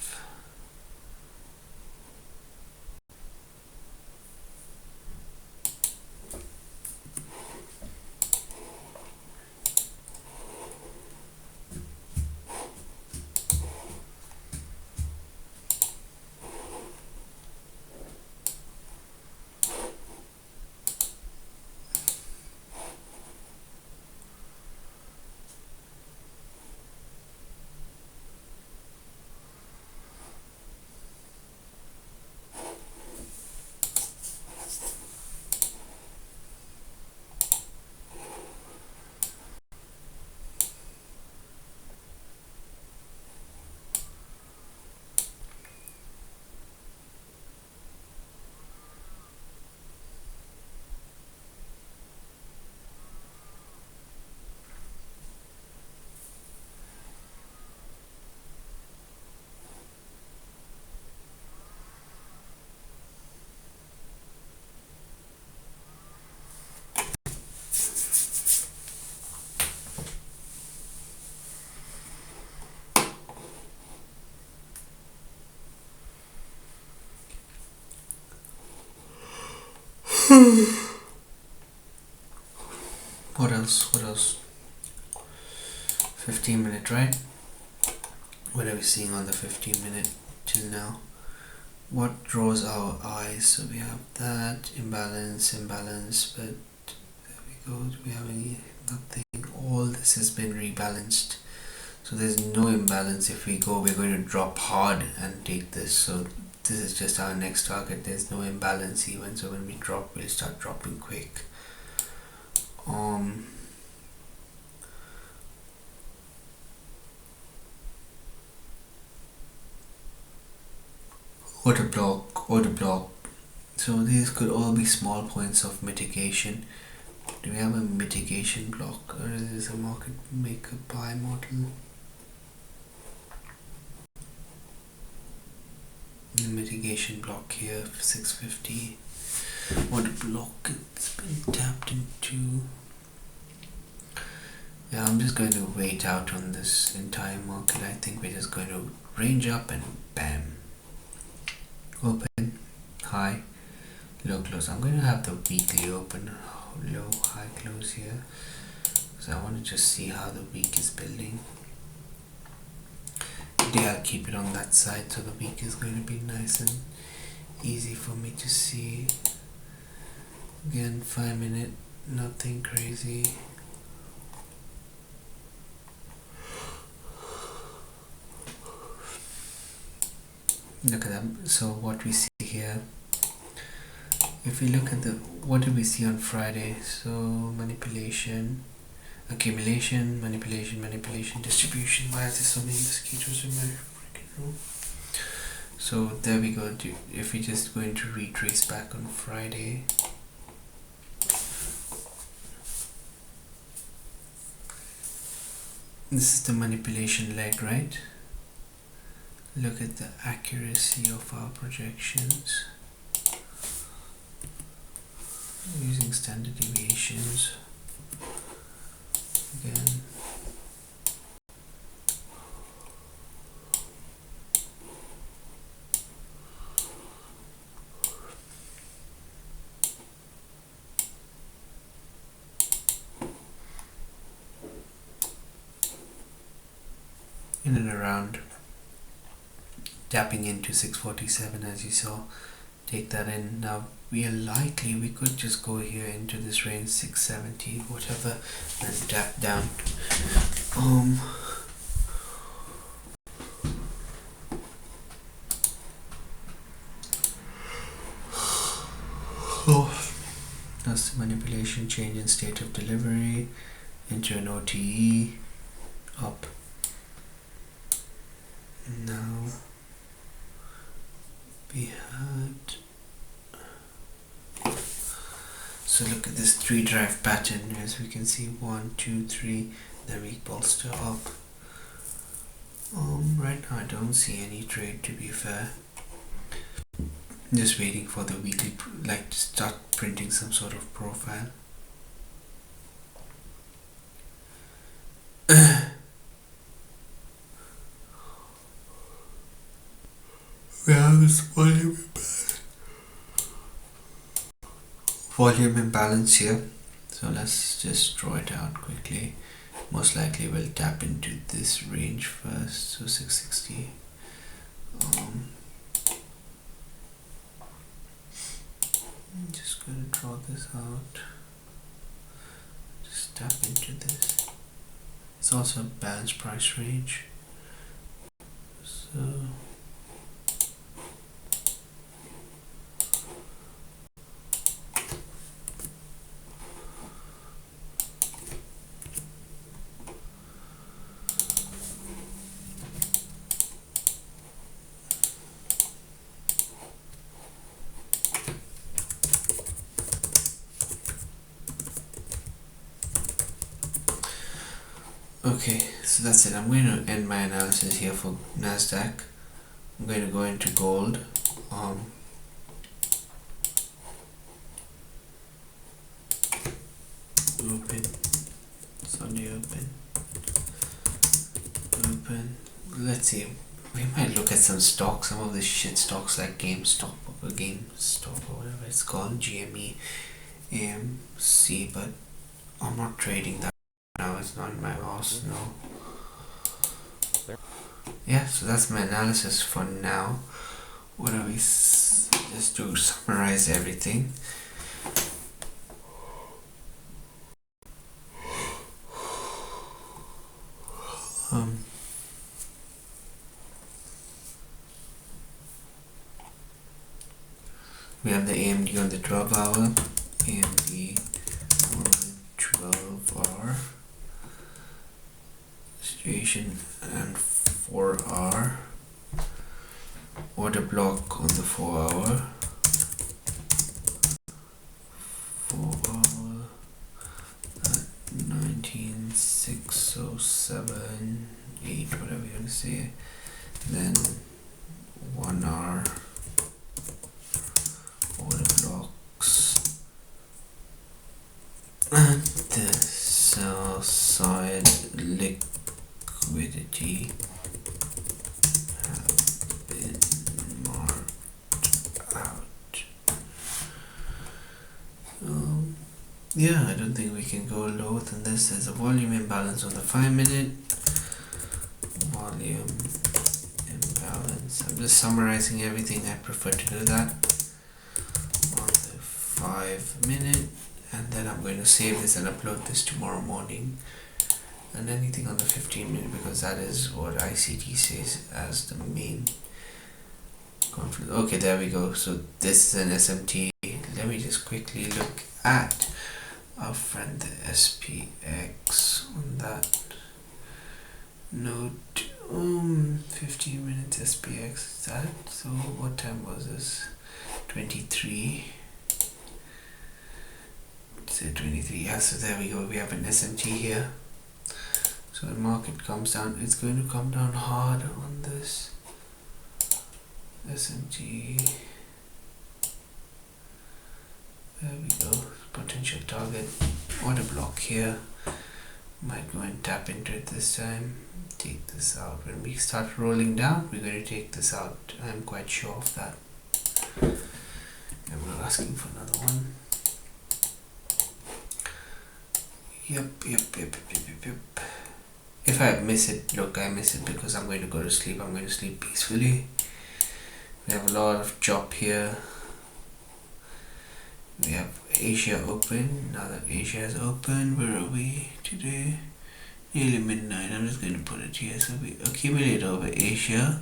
what else? 15 minute, right? What are we seeing on the 15 minute till now? What draws our eyes? So we have that imbalance, but there we go. Do we have any? Nothing. All this has been rebalanced, so there's no imbalance. If we go, we're going to drop hard and take this. So this is just our next target. There's no imbalance even, so when we drop, we'll start dropping quick. Order block. So these could all be small points of mitigation. Do we have a mitigation block, or is this a market maker buy model? The mitigation block here, 650. Order block, it's been tapped into. Yeah, I'm just going to wait out on this entire market. I think we're just going to range up and bam. Open, high, low, close. I'm going to have the weekly open, low, high, close here. So I want to just see how the week is building. Today I'll keep it on that side, so the week is going to be nice and easy for me to see. Again, 5 minute, nothing crazy. Look at them. So what we see here, if we look at what did we see on Friday? So manipulation, accumulation, manipulation, distribution. Why is there so many mosquitoes in my freaking room? So there we go. If we just going to retrace back on Friday, this is the manipulation leg, right? Look at the accuracy of our projections using standard deviations again. In and around, tapping into 647 as you saw. Take that in. Now we could just go here into this range 670 whatever and tap down. That's the manipulation, change in state of delivery, enter an OTE, up. Now we had, so look at this 3 drive pattern. As we can see, 1 2 3, then we bolster up. Right now I don't see any trade, to be fair. Just waiting for the weekly, like, to start printing some sort of profile. We have this volume imbalance here, so let's just draw it out quickly. Most likely we'll tap into this range first, so 660. I'm just going to draw this out, just tap into this. It's also a balanced price range, so okay, so that's it. I'm going to end my analysis here for Nasdaq. I'm going to go into gold. Open. Sunday open. Let's see. We might look at some stocks, some of the shit stocks like GameStop or whatever it's called, GME, AMC, but I'm not trading that now. It's not in my loss, no. Yeah, so that's my analysis for now. What are we, just to summarize everything. We have the AMD on the 12 hour, AMD on 12 hour, situation, and 4 hour, order block on the 4 hour, 4 hour at 19,607, 8, whatever you want to say, then 1 hour, order blocks, and the sell side liquidity have been marked out. Yeah, I don't think we can go lower than this. There's a volume imbalance on the 5-minute. Volume imbalance. I'm just summarizing everything. I prefer to do that on the 5-minute, and then I'm going to save this and upload this tomorrow morning. And anything on the 15-minute, because that is what ICT says as the main confluence. Okay, there we go. So this is an SMT. Let me just quickly look at our friend the SPX on that note. 15 minutes SPX. Is that? So what time was this? 23. Say 23. Yeah, so there we go. We have an SMT here. So when market comes down, it's going to come down hard on this SMT. There we go. Potential target. Order block here. Might go and tap into it this time. Take this out. When we start rolling down, we're going to take this out. I'm quite sure of that. And we're asking for another one. Yep. If I miss it, look, I miss it because I'm going to go to sleep. I'm going to sleep peacefully. We have a lot of chop here. We have Asia open. Now that Asia is open, where are we today? Nearly midnight. I'm just going to put it here. So we accumulate over Asia.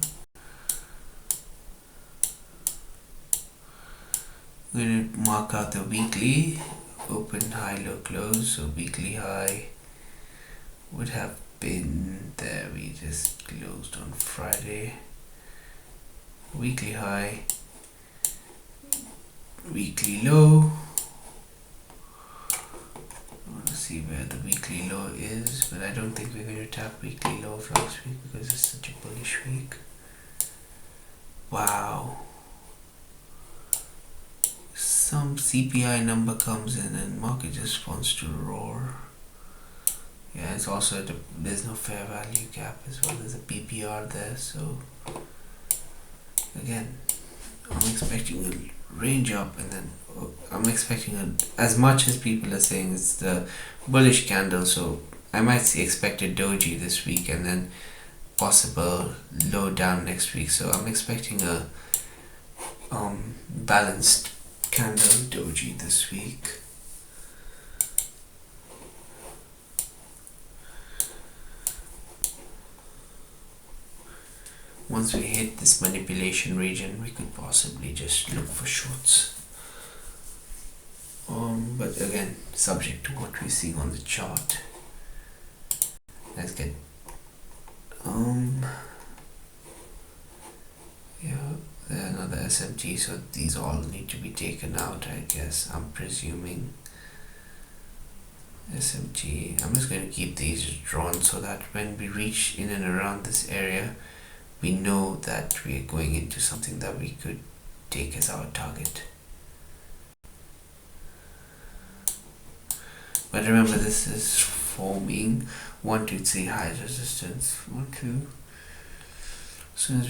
I'm going to mark out the weekly. Open, high, low, close. So weekly high would have been there. We just closed on Friday. Weekly high, weekly low. I want to see where the weekly low is, but I don't think we're going to tap weekly low of last week because it's such a bullish week. Wow. Some CPI number comes in and market just wants to roar. Yeah, it's also there's no fair value gap as well. There's a PPR there, so again, I'm expecting a range up, and then I'm expecting as much as people are saying it's the bullish candle, so I might see expected doji this week and then possible low down next week. So I'm expecting a balanced candle doji this week. Once we hit this manipulation region, we could possibly just look for shorts. But again, subject to what we see on the chart. Let's get yeah, there's another SMT, so these all need to be taken out, I guess. I'm presuming SMT. I'm just going to keep these drawn so that when we reach in and around this area, we know that we are going into something that we could take as our target. But remember, this is forming 1, 2, 3 high resistance. 1, 2. As soon as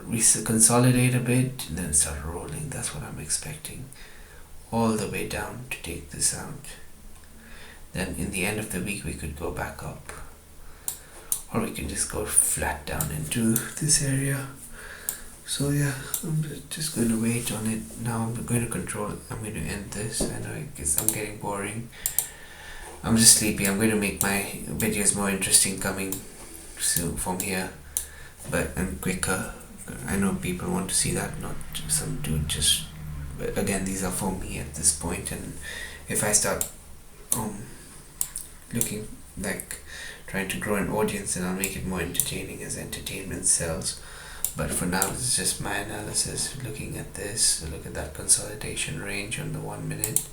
we consolidate a bit and then start rolling. That's what I'm expecting. All the way down to take this out. Then in the end of the week, we could go back up. Or we can just go flat down into this area. So yeah, I'm just going to wait on it. Now I'm going to control it. I'm going to end this. I know I'm getting boring. I'm just sleepy. I'm going to make my videos more interesting coming soon from here. But I'm quicker. I know people want to see that, not some dude just... But again, these are for me at this point. And if I start looking like trying to grow an audience, and I'll make it more entertaining as entertainment sells. But for now, it's just my analysis. Looking at this, look at that consolidation range on the 1 minute.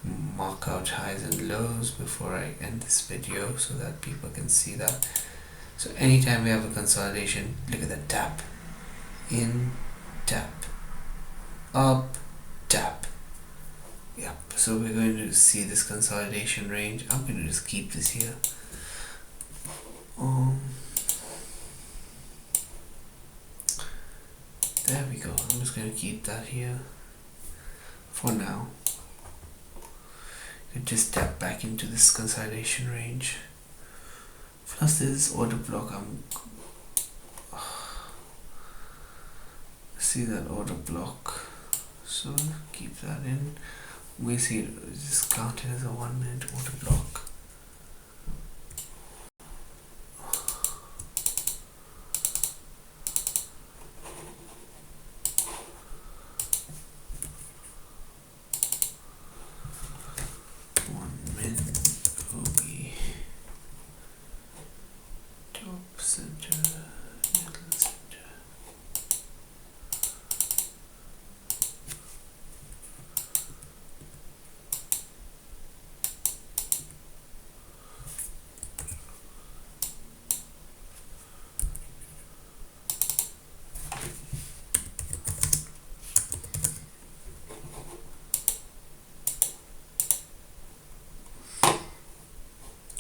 Mark out highs and lows before I end this video so that people can see that. So anytime we have a consolidation, look at the tap. In, tap. Up, tap. Yep, so we're going to see this consolidation range. I'm going to just keep this here. There we go. I'm just going to keep that here for now. You just tap back into this consolidation range. Plus this order block. See that order block. So keep that in. We see it just count it as a 1 minute order block.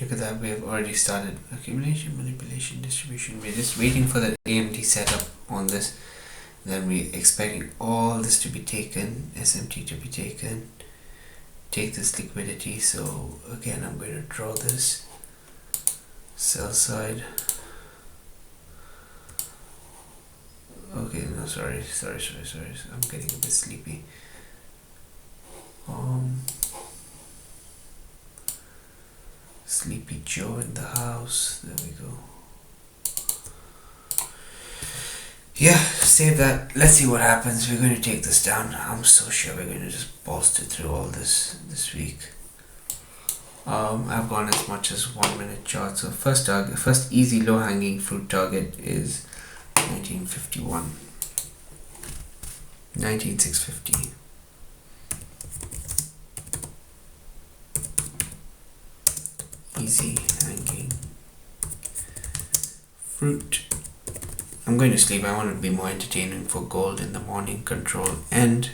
Look at that, we have already started accumulation, manipulation, distribution. We're just waiting for the AMD setup on this. Then we're expecting all this to be taken, SMT to be taken, take this liquidity. So again, I'm going to draw this sell side. Okay, no, sorry, I'm getting a bit sleepy. Sleepy Joe in the house. There we go. Yeah, save that. Let's see what happens. We're going to take this down. I'm so sure we're going to just bolster through all this week. I've gone as much as 1 minute chart. So first target, first easy low hanging fruit target is 1951. 19650. Easy hanging fruit. I'm going to sleep. I want to be more entertaining for gold in the morning. Control end.